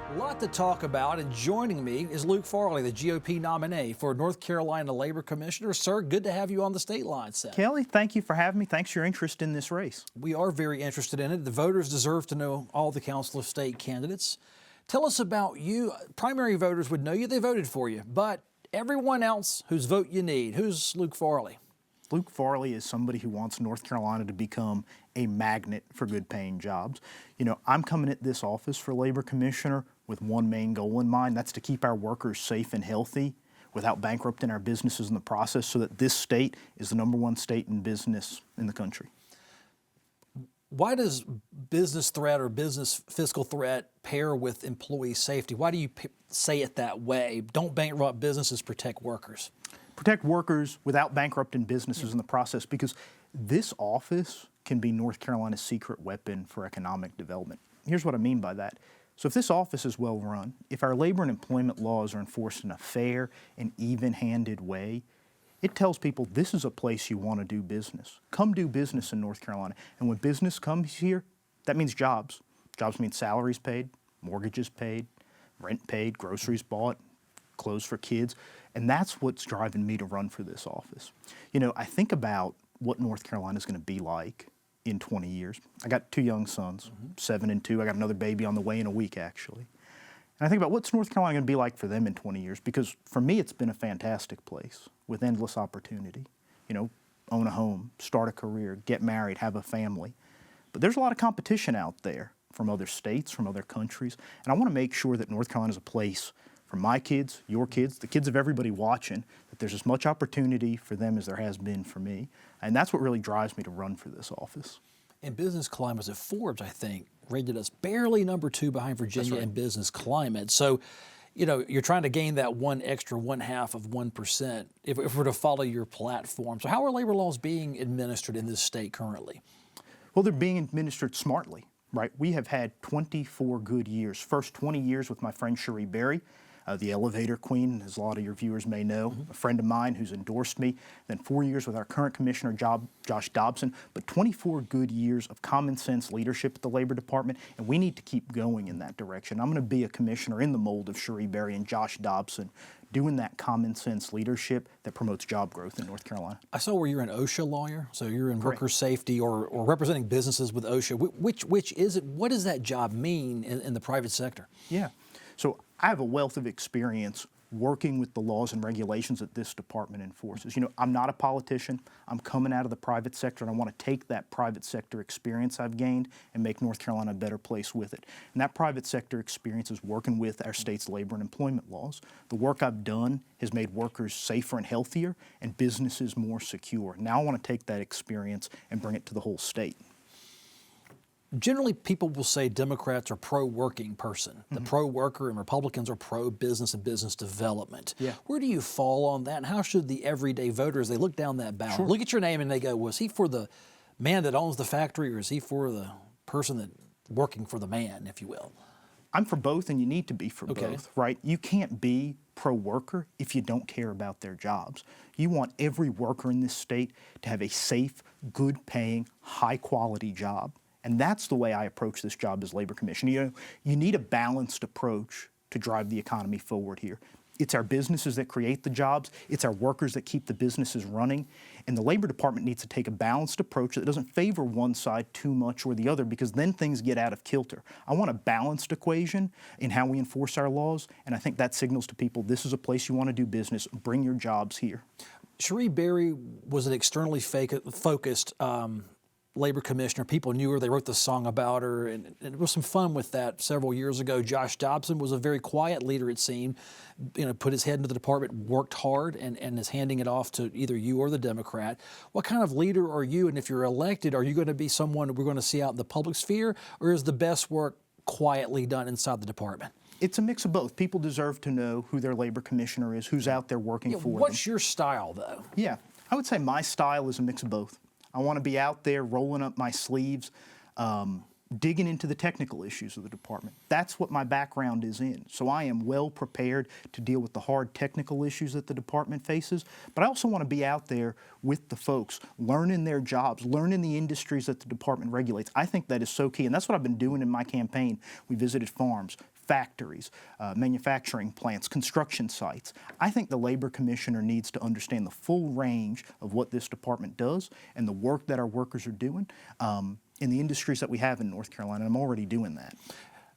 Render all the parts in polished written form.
A lot to talk about, and joining me is Luke Farley, the GOP nominee for North Carolina Labor Commissioner. Sir, good to have you on the state line set. Kelly, thank you for having me. Thanks for your interest in this race. We are very interested in it. The voters deserve to know all the Council of State candidates. Tell us about you. Primary voters would know you. They voted for you. But everyone else whose vote you need, who's Luke Farley? Luke Farley is somebody who wants North Carolina to become a magnet for good-paying jobs. You know, I'm coming at this office for Labor Commissioner with one main goal in mind. That's to keep our workers safe and healthy without bankrupting our businesses in the process, so that this state is the #1 state in business in the country. Why does business threat or business fiscal threat pair with employee safety? Why do you say it that way? Don't bankrupt businesses, protect workers. Protect workers without bankrupting businesses in the process, because this office can be North Carolina's secret weapon for economic development. Here's what I mean by that. So if this office is well run, if our labor and employment laws are enforced in a fair and even-handed way, it tells people this is a place you want to do business. Come do business in North Carolina. And when business comes here, that means jobs. Jobs mean salaries paid, mortgages paid, rent paid, groceries bought, clothes for kids. And that's what's driving me to run for this office. You know, I think about what North Carolina is going to be like in 20 years. I got 2 young sons, 7 and 2. I got another baby on the way in a week, actually. And I think about what's North Carolina going to be like for them in 20 years, because for me it's been a fantastic place with endless opportunity. You know, own a home, start a career, get married, have a family. But there's a lot of competition out there from other states, from other countries, and I want to make sure that North Carolina is a place for my kids, your kids, the kids of everybody watching, that there's as much opportunity for them as there has been for me. And that's what really drives me to run for this office. In business climate, Forbes, I think, rated us barely #2 behind Virginia in business climate. So, you know, you're trying to gain that 1/2 of 1% if we're to follow your platform. So how are labor laws being administered in this state currently? Well, they're being administered smartly, right? We have had 24 good years. First 20 years with my friend Cherie Berry, the elevator queen, as a lot of your viewers may know, a friend of mine who's endorsed me. Then 4 years with our current commissioner, Josh Dobson, but 24 good years of common sense leadership at the Labor Department, and we need to keep going in that direction. I'm going to be a commissioner in the mold of Cherie Berry and Josh Dobson, doing that common sense leadership that promotes job growth in North Carolina. I saw where you're an OSHA lawyer, so you're in worker safety or representing businesses with OSHA. Which is it? What does that job mean in the private sector? Yeah. So I have a wealth of experience working with the laws and regulations that this department enforces. You know, I'm not a politician. I'm coming out of the private sector, and I want to take that private sector experience I've gained and make North Carolina a better place with it. And that private sector experience is working with our state's labor and employment laws. The work I've done has made workers safer and healthier and businesses more secure. Now I want to take that experience and bring it to the whole state. Generally, people will say Democrats are pro-working person. The pro-worker, and Republicans are pro-business and business development. Yeah. Where do you fall on that, and how should the everyday voters, they look down that ballot, look at your name and they go, was he for the man that owns the factory, or is he for the person that working for the man, if you will? I'm for both, and you need to be for both, right? You can't be pro-worker if you don't care about their jobs. You want every worker in this state to have a safe, good-paying, high-quality job. And that's the way I approach this job as Labor Commissioner. You know, you need a balanced approach to drive the economy forward here. It's our businesses that create the jobs. It's our workers that keep the businesses running. And the Labor Department needs to take a balanced approach that doesn't favor one side too much or the other, because then things get out of kilter. I want a balanced equation in how we enforce our laws, and I think that signals to people this is a place you want to do business. Bring your jobs here. Cherie Berry was an externally focused Labor Commissioner. People knew her. They wrote the song about her, and there was some fun with that several years ago. Josh Dobson was a very quiet leader, it seemed. You know, put his head into the department, worked hard, and is handing it off to either you or the Democrat. What kind of leader are you? And if you're elected, are you going to be someone we're going to see out in the public sphere, or is the best work quietly done inside the department? It's a mix of both. People deserve to know who their Labor Commissioner is, who's out there working for them. What's your style, though? Yeah, I would say my style is a mix of both. I want to be out there rolling up my sleeves, digging into the technical issues of the department. That's what my background is in. So I am well prepared to deal with the hard technical issues that the department faces, but I also want to be out there with the folks, learning their jobs, learning the industries that the department regulates. I think that is so key, and that's what I've been doing in my campaign. We visited farms, factories, manufacturing plants, construction sites. I think the Labor Commissioner needs to understand the full range of what this department does and the work that our workers are doing in the industries that we have in North Carolina. I'm already doing that.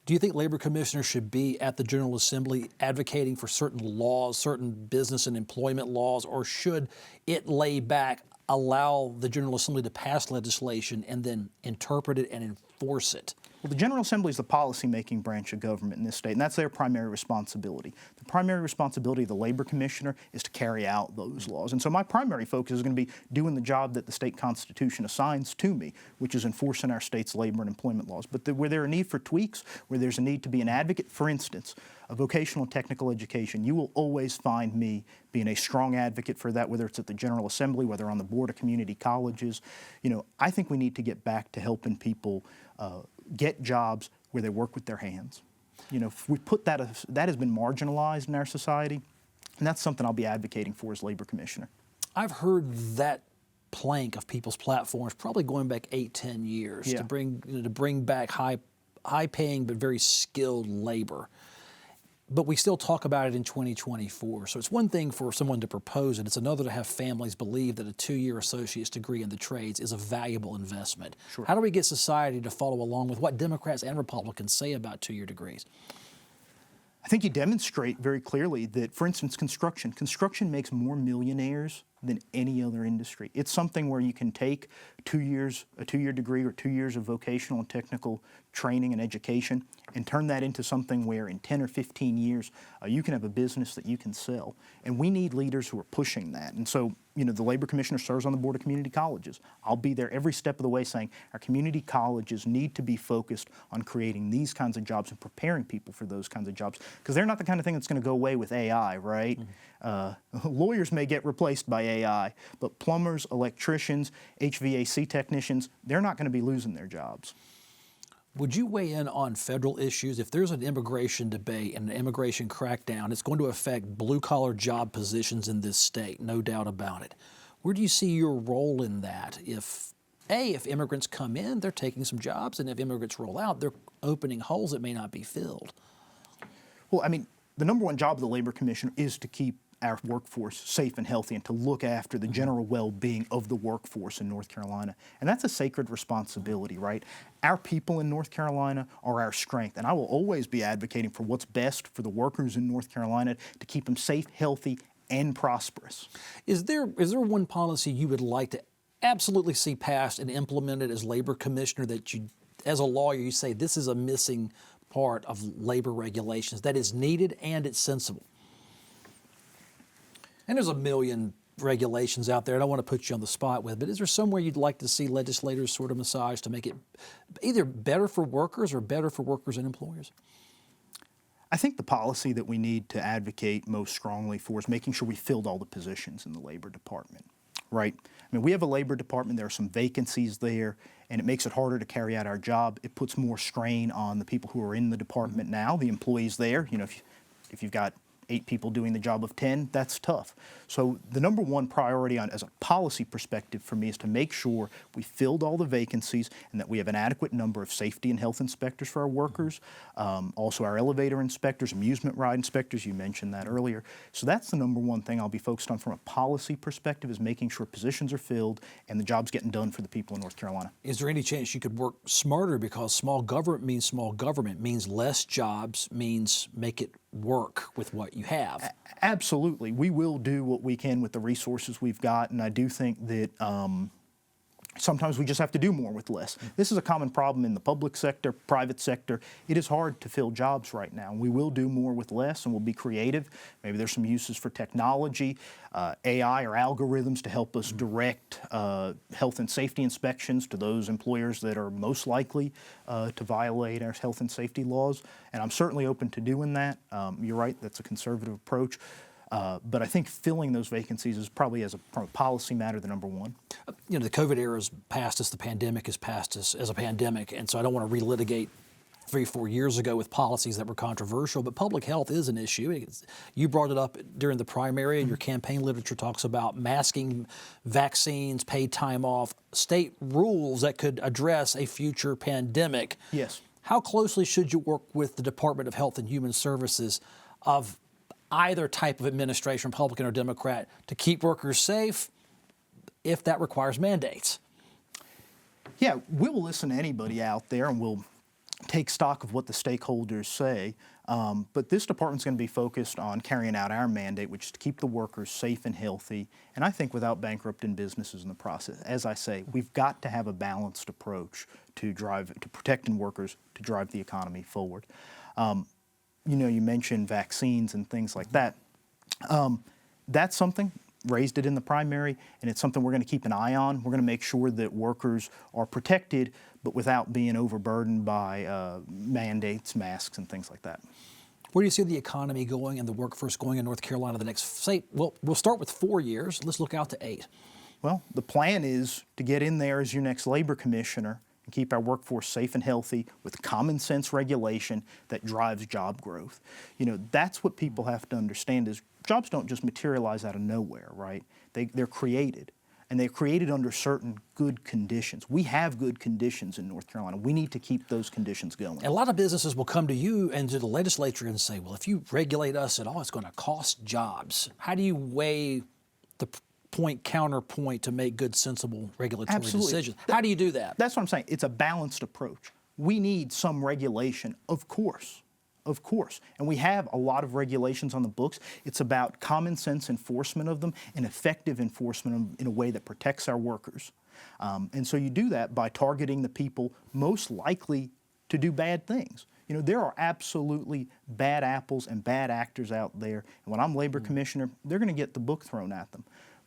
Do you think Labor Commissioners should be at the General Assembly advocating for certain laws, certain business and employment laws, or should it lay back, allow the General Assembly to pass legislation and then interpret it and enforce it? Well, the General Assembly is the policy-making branch of government in this state, and that's their primary responsibility. The primary responsibility of the Labor Commissioner is to carry out those laws. And so my primary focus is going to be doing the job that the state constitution assigns to me, which is enforcing our state's labor and employment laws. But where there are need for tweaks, where there's a need to be an advocate, for instance, a vocational and technical education, you will always find me being a strong advocate for that, whether it's at the General Assembly, whether on the Board of Community Colleges. You know, I think we need to get back to helping people get jobs where they work with their hands. You know, if we put that has been marginalized in our society, and that's something I'll be advocating for as Labor Commissioner. I've heard that plank of people's platforms probably going back 8-10 years Yeah. to bring back high paying but very skilled labor. But we still talk about it in 2024. So it's one thing for someone to propose it. It's another to have families believe that a 2-year associate's degree in the trades is a valuable investment. Sure. How do we get society to follow along with what Democrats and Republicans say about 2-year degrees? I think you demonstrate very clearly that, for instance, construction makes more millionaires than any other industry. It's something where you can take a 2-year degree or 2 years of vocational and technical training and education and turn that into something where in 10 or 15 years you can have a business that you can sell. And we need leaders who are pushing that. And so, you know, the Labor Commissioner serves on the Board of Community Colleges. I'll be there every step of the way saying our community colleges need to be focused on creating these kinds of jobs and preparing people for those kinds of jobs, because they're not the kind of thing that's going to go away with AI, right? Lawyers may get replaced by AI, but plumbers, electricians, HVAC technicians, they're not going to be losing their jobs. Would you weigh in on federal issues? If there's an immigration debate and an immigration crackdown, it's going to affect blue-collar job positions in this state, no doubt about it. Where do you see your role in that? If immigrants come in, they're taking some jobs, and if immigrants roll out, they're opening holes that may not be filled. Well, I mean, the number one job of the Labor Commissioner is to keep our workforce safe and healthy and to look after the general well-being of the workforce in North Carolina. And that's a sacred responsibility, right? Our people in North Carolina are our strength, and I will always be advocating for what's best for the workers in North Carolina to keep them safe, healthy, and prosperous. Is there one policy you would like to absolutely see passed and implemented as Labor Commissioner that you, as a lawyer, you say this is a missing part of labor regulations that is needed and it's sensible? And there's a million regulations out there. I don't want to put you on the spot with, but is there somewhere you'd like to see legislators sort of massage to make it either better for workers or better for workers and employers? I think the policy that we need to advocate most strongly for is making sure we filled all the positions in the Labor Department, right? I mean, we have a Labor Department, there are some vacancies there, and it makes it harder to carry out our job. It puts more strain on the people who are in the department now, the employees there. You know, if you've got 8 people doing the job of 10, that's tough. So the number one priority as a policy perspective for me is to make sure we filled all the vacancies and that we have an adequate number of safety and health inspectors for our workers, also our elevator inspectors, amusement ride inspectors, you mentioned that earlier. So that's the number one thing I'll be focused on from a policy perspective, is making sure positions are filled and the job's getting done for the people in North Carolina. Is there any chance you could work smarter, because small government means less jobs, means make it work with what you have? Absolutely. We will do what we can with the resources we've got, and I do think that sometimes we just have to do more with less. This is a common problem in the public sector, private sector. It is hard to fill jobs right now. We will do more with less, and we'll be creative. Maybe there's some uses for technology, AI or algorithms to help us direct health and safety inspections to those employers that are most likely to violate our health and safety laws. And I'm certainly open to doing that. You're right, that's a conservative approach. But I think filling those vacancies is probably, from a policy matter, the number one. You know, the COVID era is past us, the pandemic is past us as a pandemic, and so I don't want to relitigate 3-4 years ago with policies that were controversial, but public health is an issue. You brought it up during the primary, and your campaign literature talks about masking, vaccines, paid time off, state rules that could address a future pandemic. Yes. How closely should you work with the Department of Health and Human Services of either type of administration, Republican or Democrat, to keep workers safe if that requires mandates? Yeah, we will listen to anybody out there, and we'll take stock of what the stakeholders say. But this department's going to be focused on carrying out our mandate, which is to keep the workers safe and healthy, and I think without bankrupting businesses in the process. As I say, we've got to have a balanced approach to protecting workers, to drive the economy forward. You know, you mentioned vaccines and things like that. That's something, raised it in the primary, and it's something we're going to keep an eye on. We're going to make sure that workers are protected, but without being overburdened by mandates, masks, and things like that. Where do you see the economy going and the workforce going in North Carolina the next, say, well, we'll start with 4 years. Let's look out to 8. Well, the plan is to get in there as your next labor commissioner and keep our workforce safe and healthy with common sense regulation that drives job growth. You know, that's what people have to understand is jobs don't just materialize out of nowhere, right? They're created, and they're created under certain good conditions. We have good conditions in North Carolina. We need to keep those conditions going. And a lot of businesses will come to you and to the legislature and say, well, if you regulate us at all, it's going to cost jobs. How do you weigh the counterpoint to make good, sensible regulatory decisions? How do you do that? That's what I'm saying. It's a balanced approach. We need some regulation, of course. Of course. And we have a lot of regulations on the books. It's about common sense enforcement of them and effective enforcement of them in a way that protects our workers. And so you do that by targeting the people most likely to do bad things. You know, there are absolutely bad apples and bad actors out there. And when I'm labor commissioner, they're going to get the book thrown at them.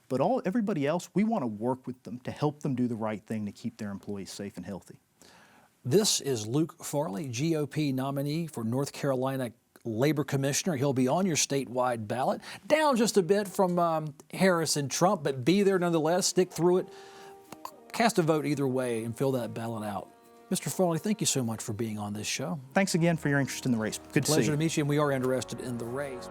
But everybody else, we want to work with them to help them do the right thing to keep their employees safe and healthy. This is Luke Farley, GOP nominee for North Carolina Labor Commissioner. He'll be on your statewide ballot. Down just a bit from Harris and Trump, but be there nonetheless. Stick through it. Cast a vote either way and fill that ballot out. Mr. Farley, thank you so much for being on this show. Thanks again for your interest in the race. Good to see you. Pleasure to meet you, and we are interested in the race.